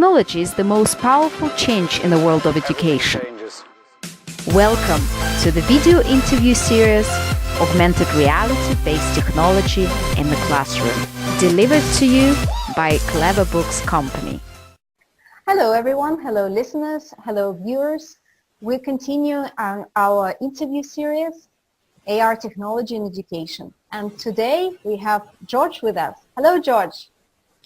Technology is the most powerful change in the world of education. Welcome to the video interview series Augmented Reality-based Technology in the Classroom, delivered to you by Clever Books Company. Hello everyone, hello listeners, hello viewers. We continue our interview series, AR Technology in Education. And today we have Jorge with us. Hello Jorge.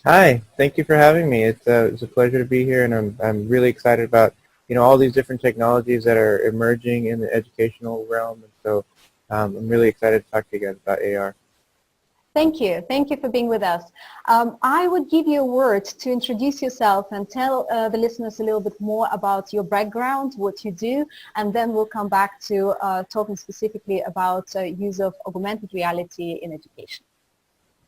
Hi, thank you for having me. It's a pleasure to be here, and I'm really excited about all these different technologies that are emerging in the educational realm. And so I'm really excited to talk to you guys about AR. Thank you for being with us. I would give you a word to introduce yourself and tell the listeners a little bit more about your background, what you do, and then we'll come back to talking specifically about use of augmented reality in education.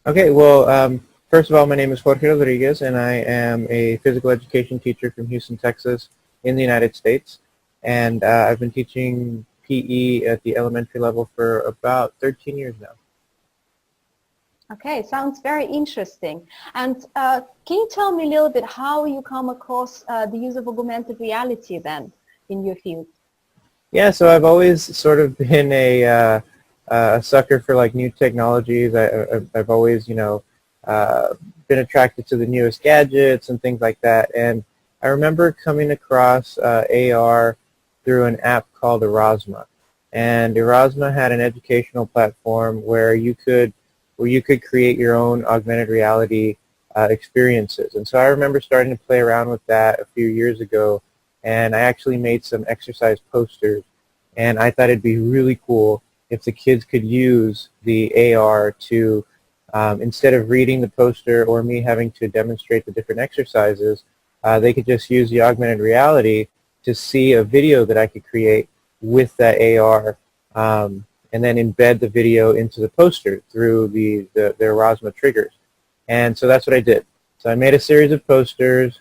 Okay, well, first of all, my name is Jorge Rodriguez, and I am a physical education teacher from Houston, Texas, in the United States. And I've been teaching PE at the elementary level for about 13 years now. Okay, sounds very interesting. And can you tell me a little bit how you come across the use of augmented reality then in your field? Yeah, so I've always sort of been a sucker for like new technologies. I've always, been attracted to the newest gadgets and things like that. And I remember coming across AR through an app called Erasma. And Erasma had an educational platform where you could create your own augmented reality experiences. And so I remember starting to play around with that a few years ago, and I actually made some exercise posters. And I thought it'd be really cool if the kids could use the AR to, instead of reading the poster or me having to demonstrate the different exercises, they could just use the augmented reality to see a video that I could create with that AR. And then embed the video into the poster through the Erasma triggers. And so that's what I did. So I made a series of posters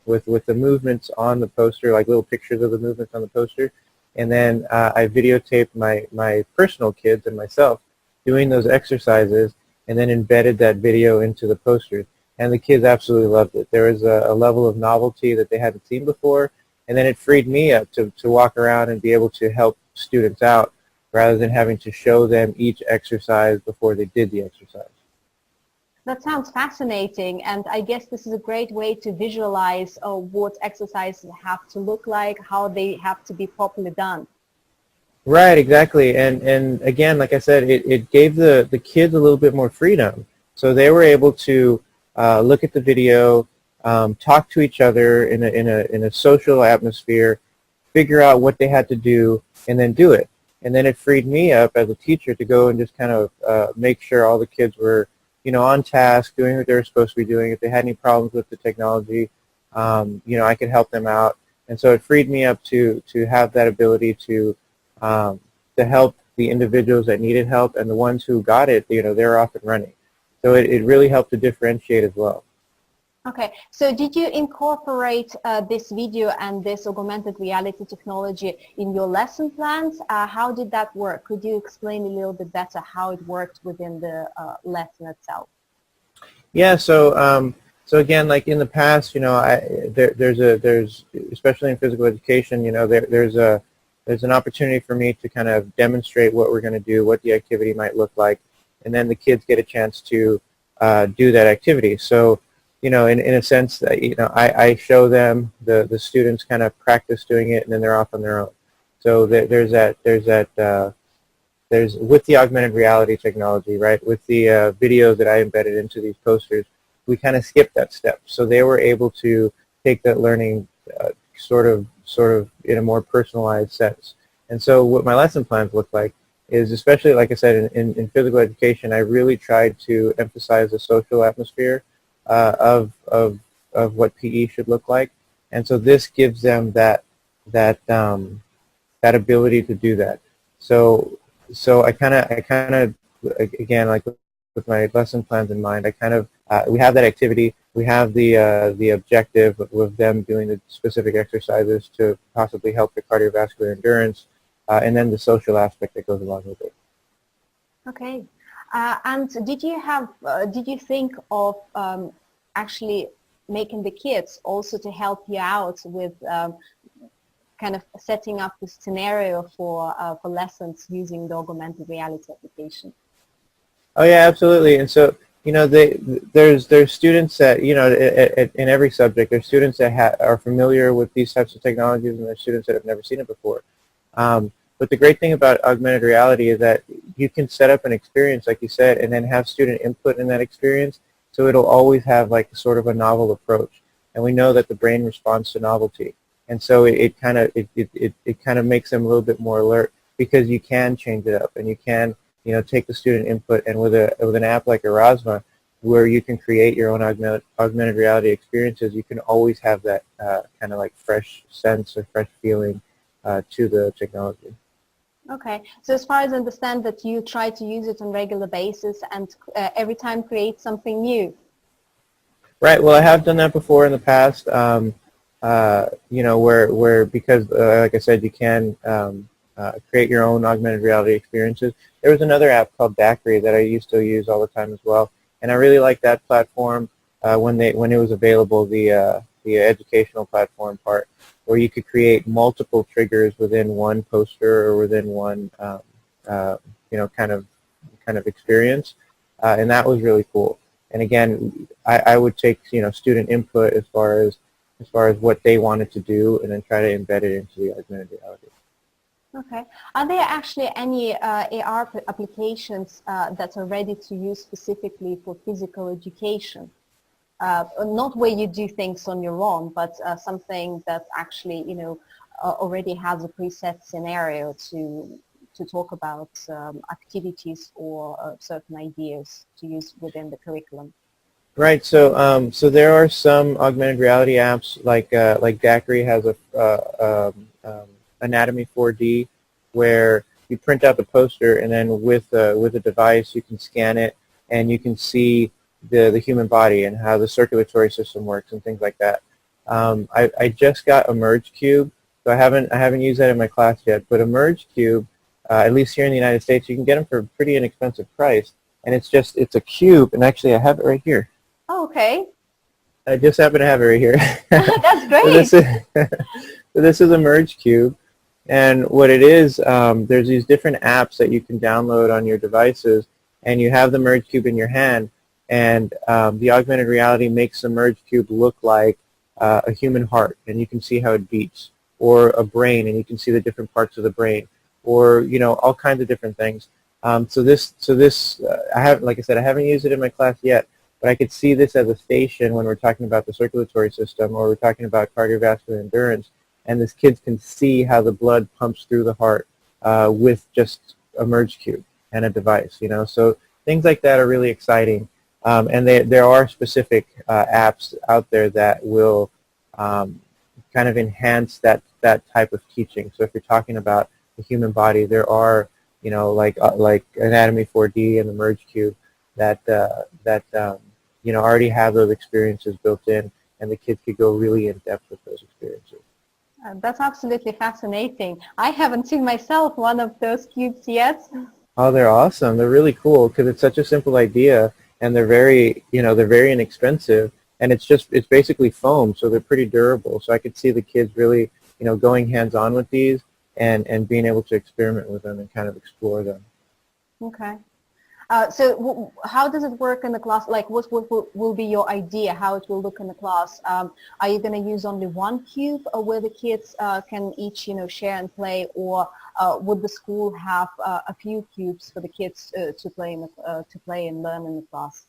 with the movements on the poster, like little pictures of the movements on the poster. And then I videotaped my personal kids and myself doing those exercises and then embedded that video into the posters. And the kids absolutely loved it. There was a level of novelty that they hadn't seen before. And then it freed me up to walk around and be able to help students out, rather than having to show them each exercise before they did the exercise. That sounds fascinating, and I guess this is a great way to visualize what exercises have to look like, how they have to be properly done. Right, exactly. And again, like I said, it gave the kids a little bit more freedom. So they were able to look at the video, talk to each other in a social atmosphere, figure out what they had to do, and then do it. And then it freed me up as a teacher to go and just kind of make sure all the kids were, on task, doing what they were supposed to be doing. If they had any problems with the technology, I could help them out. And so it freed me up to have that ability to help the individuals that needed help, and the ones who got it, they're off and running. So it really helped to differentiate as well. Okay, so did you incorporate this video and this augmented reality technology in your lesson plans? How did that work? Could you explain a little bit better how it worked within the lesson itself? Yeah, so again, like in the past, there's especially in physical education, there's an opportunity for me to kind of demonstrate what we're going to do, what the activity might look like, and then the kids get a chance to do that activity. So in a sense that, I show them, the students kind of practice doing it, and then they're off on their own. So there's with the augmented reality technology, right, with the video that I embedded into these posters, we kind of skipped that step. So they were able to take that learning sort of in a more personalized sense. And so what my lesson plans look like is, especially like I said, in physical education, I really tried to emphasize the social atmosphere of what PE should look like, and so this gives them that ability to do that. So I kind of again, like with my lesson plans in mind, we have that activity, we have the objective of them doing the specific exercises to possibly help the cardiovascular endurance, and then the social aspect that goes along with it. Okay. And did you think of actually making the kids also to help you out with kind of setting up the scenario for lessons using the augmented reality application? Oh yeah, absolutely. And so, there's students that, in every subject, there's students that are familiar with these types of technologies, and there's students that have never seen it before. But the great thing about augmented reality is that you can set up an experience, like you said, and then have student input in that experience, so it'll always have like sort of a novel approach. And we know that the brain responds to novelty. And so it kind of makes them a little bit more alert, because you can change it up, and you can take the student input, and with an app like Erasma, where you can create your own augmented reality experiences, you can always have that kind of like fresh sense or fresh feeling to the technology. Okay, so as far as I understand that you try to use it on a regular basis and every time create something new. Right. Well, I have done that before in the past. Where because like I said, you can create your own augmented reality experiences. There was another app called Daiquiri that I used to use all the time as well, and I really liked that platform when it was available. The educational platform part, where you could create multiple triggers within one poster or within one kind of experience, and that was really cool. And again, I would take student input as far as what they wanted to do, and then try to embed it into the augmented reality. Okay. Are there actually any AR applications that are ready to use specifically for physical education? Not where you do things on your own, but something that actually, already has a preset scenario to talk about activities or certain ideas to use within the curriculum. Right. So there are some augmented reality apps like Daiquiri has a Anatomy 4D, where you print out the poster, and then with a device you can scan it, and you can see the human body and how the circulatory system works and things like that. I just got a Merge Cube, so I haven't used that in my class yet. But a Merge Cube, at least here in the United States, you can get them for a pretty inexpensive price, and it's a cube. And actually, I have it right here. Oh, okay. I just happen to have it right here. That's great. So this is a Merge Cube, and what it is, there's these different apps that you can download on your devices, and you have the Merge Cube in your hand. And the augmented reality makes the Merge Cube look like a human heart, and you can see how it beats, or a brain, and you can see the different parts of the brain, or all kinds of different things. So this I haven't, like I said, I haven't used it in my class yet, but I could see this as a station when we're talking about the circulatory system, or we're talking about cardiovascular endurance, and these kids can see how the blood pumps through the heart with just a Merge Cube and a device. So things like that are really exciting. And there are specific apps out there that will kind of enhance that type of teaching. So if you're talking about the human body, there are like Anatomy 4D and the Merge Cube that already have those experiences built in, and the kids could go really in depth with those experiences. That's absolutely fascinating. I haven't seen myself one of those cubes yet. Oh, they're awesome. They're really cool because it's such a simple idea. And they're very inexpensive, and it's basically foam, so they're pretty durable. So I could see the kids really, going hands-on with these and being able to experiment with them and kind of explore them. Okay. So how does it work in the class? Like, what will be your idea how it will look in the class? Are you going to use only one cube, or where the kids can each, share and play, or would the school have a few cubes for the kids to play and learn in the class?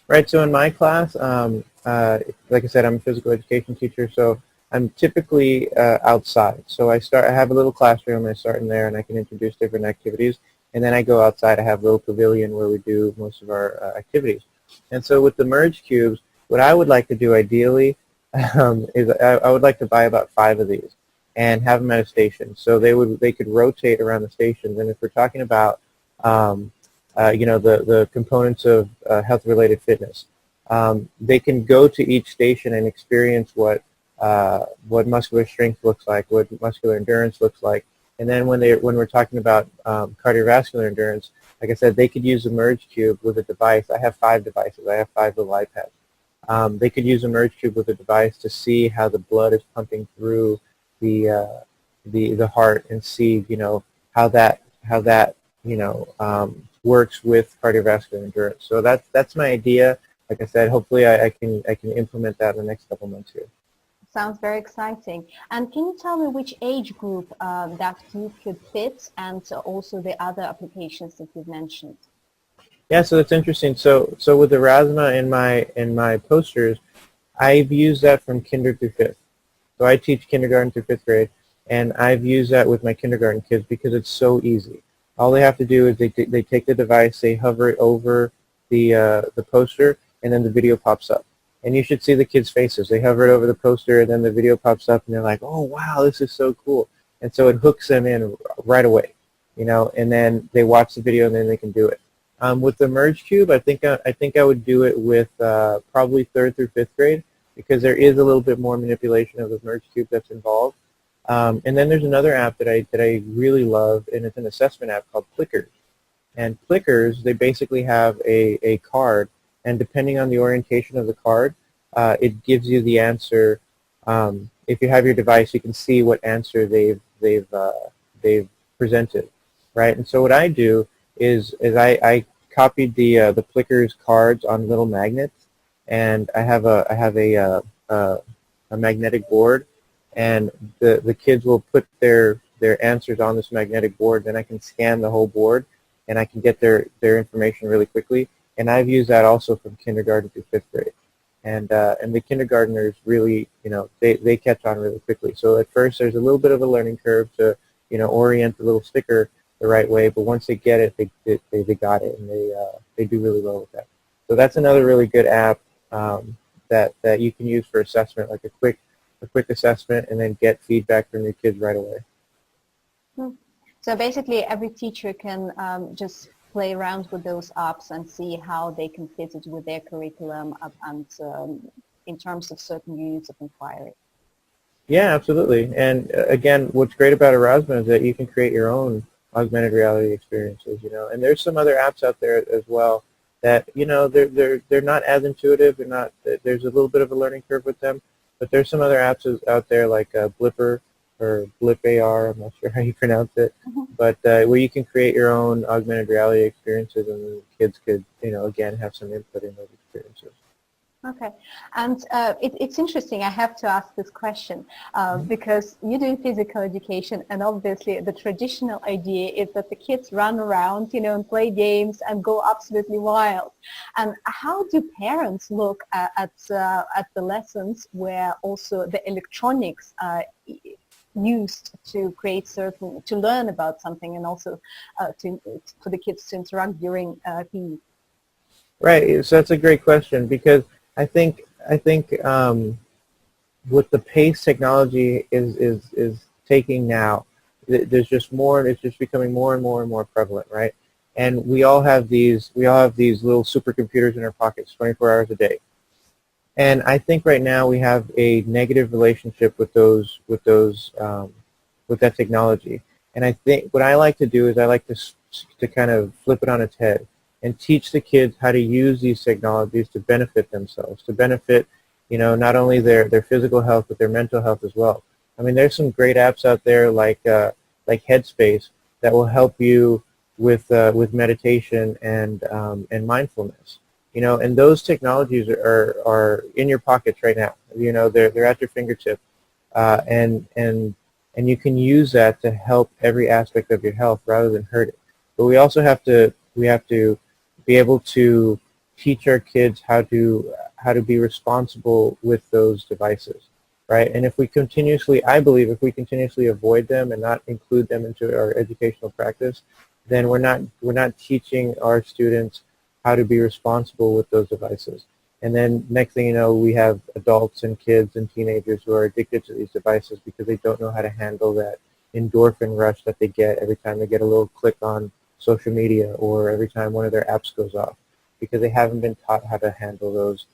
Right. So in my class, like I said, I'm a physical education teacher, so I'm typically outside. So I have a little classroom. I start in there, and I can introduce different activities. And then I go outside. I have a little pavilion where we do most of our activities. And so with the Merge Cubes, what I would like to do ideally is I would like to buy about 5 of these and have them at a station. So they could rotate around the stations. And if we're talking about the components of health-related fitness, they can go to each station and experience what muscular strength looks like, what muscular endurance looks like. And then when we're talking about cardiovascular endurance, like I said, they could use the Merge Cube with a device. I have 5 devices. I have 5 little iPads. they could use a merge tube with a device to see how the blood is pumping through the heart and see, how that works with cardiovascular endurance. So that's my idea. Like I said, hopefully I can implement that in the next couple months here. Sounds very exciting. And can you tell me which age group that you could fit, and also the other applications that you've mentioned? Yeah, so that's interesting. So with the Erasma in my posters, I've used that from kinder through fifth. So I teach kindergarten through fifth grade, and I've used that with my kindergarten kids because it's so easy. All they have to do is they take the device, they hover it over the poster, and then the video pops up. And you should see the kids' faces. They hover it over the poster, and then the video pops up, and they're like, "Oh wow, this is so cool!" And so it hooks them in right away, and then they watch the video, and then they can do it. With the Merge Cube, I think I would do it with probably third through fifth grade, because there is a little bit more manipulation of the Merge Cube that's involved. And then there's another app that I really love, and it's an assessment app called Plickers. And Plickers, they basically have a card, and depending on the orientation of the card, it gives you the answer. If you have your device, you can see what answer they've presented, right? And so what I do is I copied the Plickers cards on little magnets, and I have a magnetic board, and the kids will put their answers on this magnetic board. Then I can scan the whole board, and I can get their information really quickly. And I've used that also from kindergarten through fifth grade. And the kindergartners really, they catch on really quickly. So at first there's a little bit of a learning curve to, orient the little sticker the right way, but once they get it, they got it, and they do really well with that. So that's another really good app that you can use for assessment, like a quick assessment, and then get feedback from your kids right away. So basically every teacher can just play around with those apps and see how they can fit it with their curriculum and in terms of certain units of inquiry. Yeah, absolutely. And again, what's great about Erasmus is that you can create your own augmented reality experiences, and there's some other apps out there as well that, they're not as intuitive. There's a little bit of a learning curve with them, but there's some other apps out there like Blipper or Blip AR, I'm not sure how you pronounce it, but where you can create your own augmented reality experiences, and the kids could, again, have some input in those experiences. Okay, and it's interesting. I have to ask this question because you do physical education, and obviously the traditional idea is that the kids run around, and play games and go absolutely wild. And how do parents look at the lessons where also the electronics are used to create to learn about something, and also for the kids to interact during PE? Right. So that's a great question, because I think with the pace technology is taking now, there's just more, and it's just becoming more and more and more prevalent, right? And we all have these little supercomputers in our pockets 24 hours a day. And I think right now we have a negative relationship with that technology. And I think what I like to do is I like to kind of flip it on its head and teach the kids how to use these technologies to benefit themselves, to benefit, not only their physical health, but their mental health as well. I mean, there's some great apps out there like Headspace that will help you with meditation and mindfulness. And those technologies are in your pockets right now. They're at your fingertips, and you can use that to help every aspect of your health rather than hurt it. But we also have to be able to teach our kids how to be responsible with those devices, right? And I believe if we continuously avoid them and not include them into our educational practice, then we're not teaching our students how to be responsible with those devices. And then next thing you know, we have adults and kids and teenagers who are addicted to these devices because they don't know how to handle that endorphin rush that they get every time they get a little click on social media, or every time one of their apps goes off, because they haven't been taught how to handle those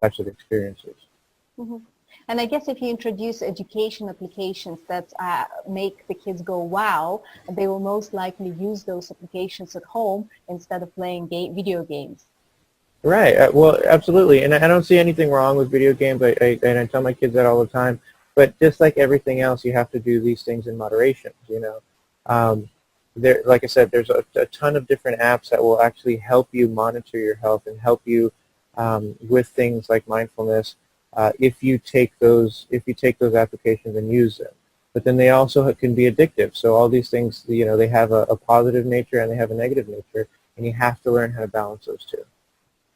types of experiences. Mm-hmm. And I guess if you introduce education applications that make the kids go wow, they will most likely use those applications at home instead of playing video games. Right. Well, absolutely. And I don't see anything wrong with video games. And I tell my kids that all the time. But just like everything else, you have to do these things in moderation. You know, like I said, there's a ton of different apps that will actually help you monitor your health and help you with things like mindfulness if you take those applications and use them. But then they also can be addictive. So all these things, you know, they have a positive nature and they have a negative nature, and you have to learn how to balance those two.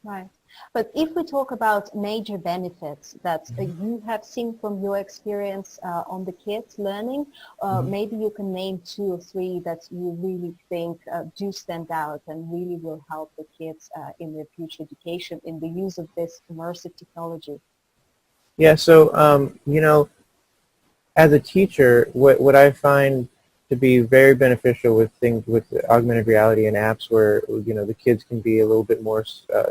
Right. But if we talk about major benefits that you have seen from your experience on the kids learning, maybe you can name 2 or 3 that you really think do stand out and really will help the kids in their future education in the use of this immersive technology. Yeah, so you know, as a teacher, what I find to be very beneficial with things with augmented reality and apps where, you know, the kids can be a little bit more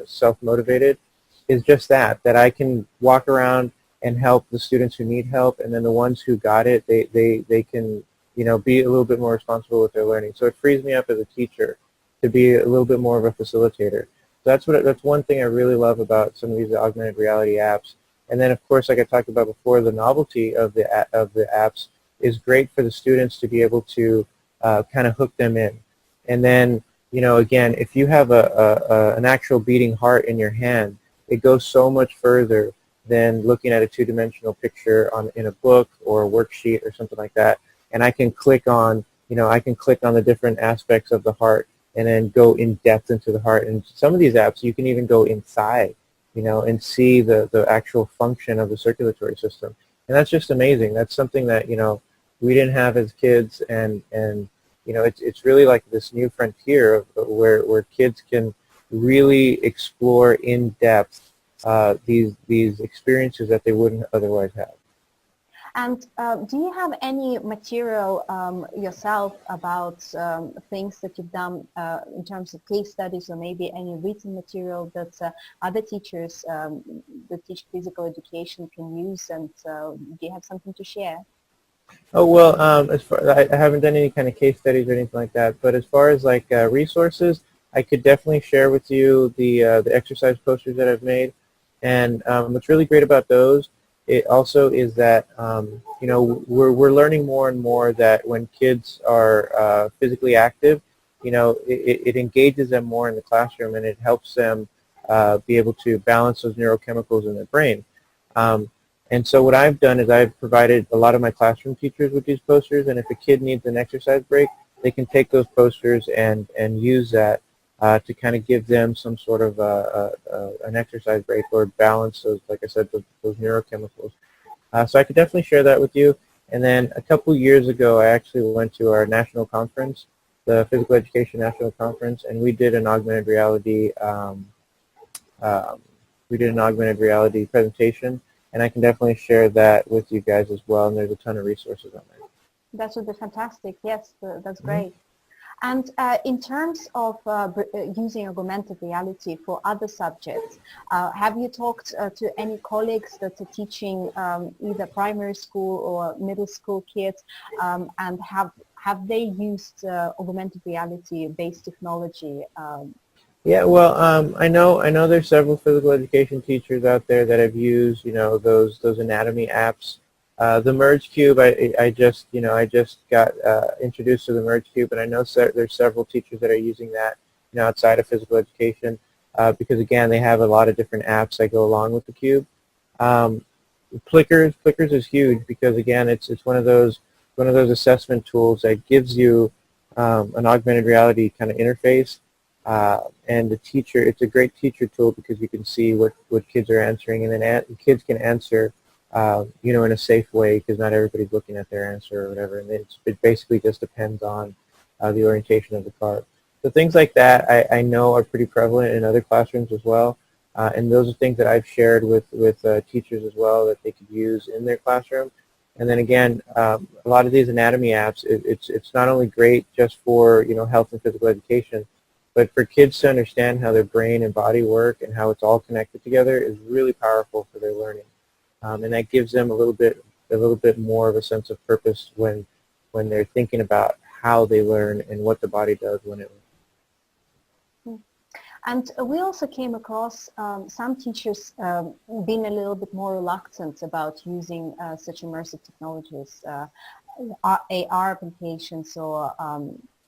self-motivated is just that I can walk around and help the students who need help, and then the ones who got it, they can, you know, be a little bit more responsible with their learning. So it frees me up as a teacher to be a little bit more of a facilitator. So that's one thing I really love about some of these augmented reality apps. And then, of course, like I talked about before, the novelty of the apps is great for the students to be able to kind of hook them in. And then, you know, again, if you have an actual beating heart in your hand, it goes so much further than looking at a two-dimensional picture in a book or a worksheet or something like that. And I can click on, you know, I can click on the different aspects of the heart and then go in depth into the heart. And some of these apps, you can even go inside, you know, and see the actual function of the circulatory system. And that's just amazing. That's something that, you know, we didn't have as kids, and you know, it's really like this new frontier of where kids can really explore in depth these experiences that they wouldn't otherwise have. And do you have any material yourself about things that you've done in terms of case studies, or maybe any written material that other teachers that teach physical education can use? And do you have something to share? Oh, well, I haven't done any kind of case studies or anything like that, but as far as like resources, I could definitely share with you the exercise posters that I've made. And what's really great about those, it also is that you know, we're learning more and more that when kids are physically active, you know, it engages them more in the classroom, and it helps them be able to balance those neurochemicals in their brain. And so what I've done is I've provided a lot of my classroom teachers with these posters, and if a kid needs an exercise break, they can take those posters and use that to kind of give them some sort of an exercise break or balance those, like I said, those neurochemicals. So I could definitely share that with you. And then a couple years ago, I actually went to our national conference, the Physical Education National Conference, and we did an augmented reality presentation, and I can definitely share that with you guys as well, and there's a ton of resources on there. That would be fantastic. Yes, that's Mm-hmm. great. And in terms of using augmented reality for other subjects, have you talked to any colleagues that are teaching either primary school or middle school kids, and have they used augmented reality based technology? Yeah, well, I know there's several physical education teachers out there that have used, you know, those anatomy apps. The Merge Cube, I just got introduced to the Merge Cube, and I know there's several teachers that are using that, you know, outside of physical education, because again, they have a lot of different apps that go along with the cube. Plickers is huge because again, it's one of those assessment tools that gives you an augmented reality kind of interface. And the teacher, it's a great teacher tool because you can see what kids are answering, and then kids can answer, you know, in a safe way because not everybody's looking at their answer or whatever, and it basically just depends on the orientation of the card. So things like that I know are pretty prevalent in other classrooms as well, and those are things that I've shared with teachers as well that they could use in their classroom. And then again, a lot of these anatomy apps, it's not only great just for, you know, health and physical education, but for kids to understand how their brain and body work and how it's all connected together is really powerful for their learning, and that gives them a little bit more of a sense of purpose when they're thinking about how they learn and what the body does when it learns. And we also came across some teachers being a little bit more reluctant about using such immersive technologies, AR applications or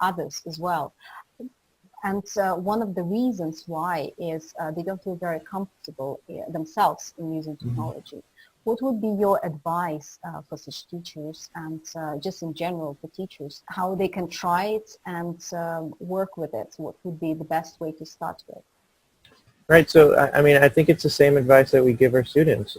others as well. And one of the reasons why is they don't feel very comfortable themselves in using technology. What would be your advice for such teachers and just in general for teachers, how they can try it and work with it? What would be the best way to start with? Right. So, I mean, I think it's the same advice that we give our students.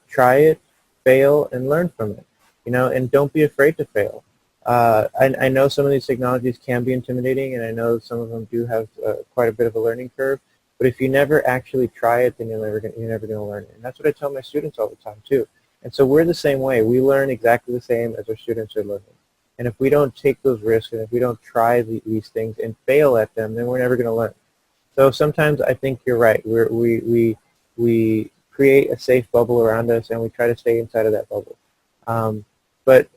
Try it, fail, and learn from it. And don't be afraid to fail. I know some of these technologies can be intimidating, and I know some of them do have quite a bit of a learning curve. But if you never actually try it, then you're never going to learn it. And that's what I tell my students all the time too. And so we're the same way. We learn exactly the same as our students are learning. And if we don't take those risks, and if we don't try these things and fail at them, then we're never going to learn. So sometimes I think you're right. We create a safe bubble around us, and we try to stay inside of that bubble. But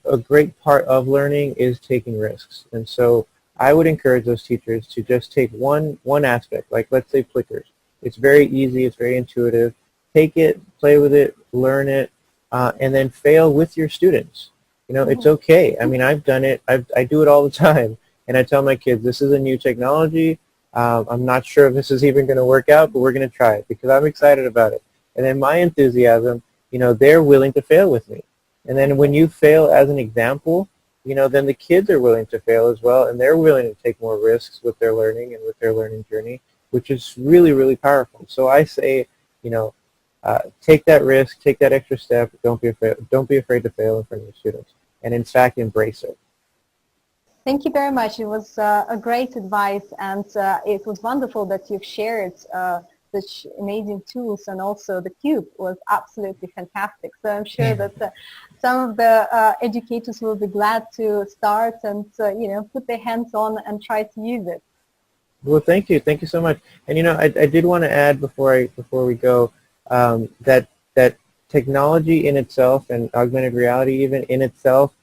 a great part of learning is taking risks. And so I would encourage those teachers to just take one aspect, like let's say Plickers. It's very easy, it's very intuitive. Take it, play with it, learn it, and then fail with your students. It's okay. I mean, I've done it. I do it all the time. And I tell my kids, this is a new technology. I'm not sure if this is even going to work out, but we're going to try it because I'm excited about it. And then my enthusiasm, they're willing to fail with me. And then when you fail as an example, then the kids are willing to fail as well, and they're willing to take more risks with their learning and with their learning journey, which is really, really powerful. So I say, take that risk, take that extra step. Don't be afraid to fail in front of your students, and in fact, embrace it. Thank you very much. It was a great advice, and it was wonderful that you've shared such amazing tools, and also the cube was absolutely fantastic. So I'm sure that some of the educators will be glad to start and put their hands on and try to use it. Well, thank you so much. And I did want to add before we go that technology in itself and augmented reality even in itself,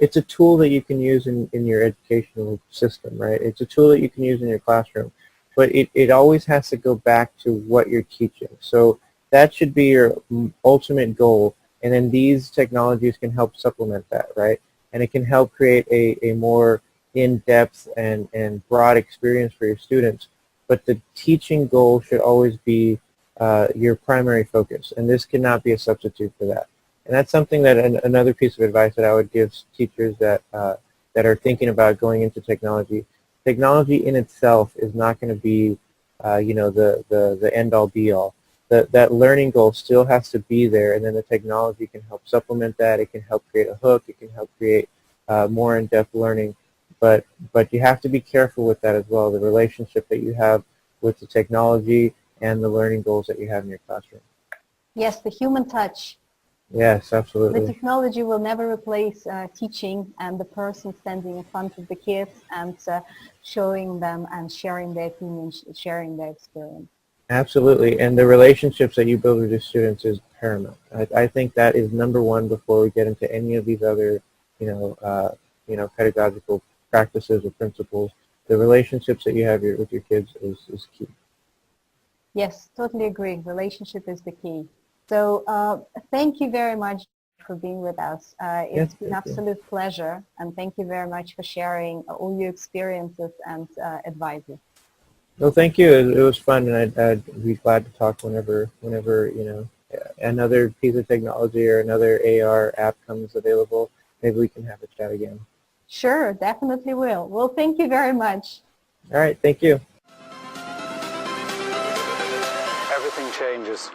it's a tool that you can use in your educational system, right? It's a tool that you can use in your classroom, but it always has to go back to what you're teaching. So that should be your ultimate goal, and then these technologies can help supplement that, right? And it can help create a more in-depth and broad experience for your students. But the teaching goal should always be your primary focus, and this cannot be a substitute for that. And that's something that another piece of advice that I would give teachers that are thinking about going into technology. Technology in itself is not going to be, the end-all, be-all. That learning goal still has to be there, and then the technology can help supplement that. It can help create a hook. It can help create more in-depth learning. But you have to be careful with that as well, the relationship that you have with the technology and the learning goals that you have in your classroom. Yes, the human touch. Yes, absolutely. The technology will never replace teaching and the person standing in front of the kids and showing them and sharing their opinions, sharing their experience. Absolutely, and the relationships that you build with your students is paramount. I think that is number one before we get into any of these other, pedagogical practices or principles. The relationships that you have with your kids is key. Yes, totally agree. Relationship is the key. So thank you very much for being with us. It's been an absolute pleasure, and thank you very much for sharing all your experiences and advices. Well, thank you. It was fun, and I'd be glad to talk whenever another piece of technology or another AR app comes available. Maybe we can have a chat again. Sure, definitely will. Well, thank you very much. All right, thank you. Everything changes.